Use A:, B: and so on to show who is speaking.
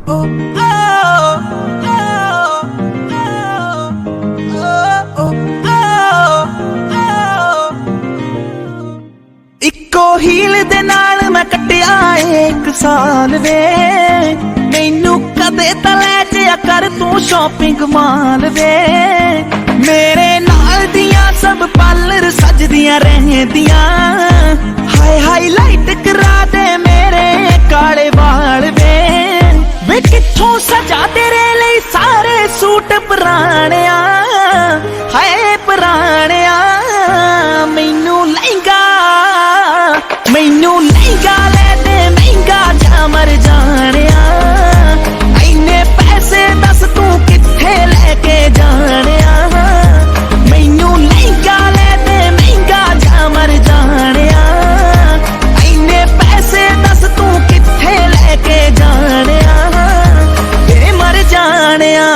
A: इक्को हील दे नाल मैं कट्टिया 1 साल वे, मैनू कदे तां लै जिया कर तू शॉपिंग माल वे। मेरे नाल दियां सब पार्लर सजदियां रहंदियां, हाय हाईलाइट करा दे मेरे काले वाल वे। वे कित्थों सजा तेरे लिए सारे सूट पुराणिया, हाय पुराणिया। मैनू लहंगा लै दे महंगा जा मर जानिया, इन्ने पैसे दस तू कित्थे लैके जानिया। मैनू लहंगा लै दे महंगा जा मर जानिया, इन्ने पैसे दस तू कित्थे लैके जानिया, मर जानिया।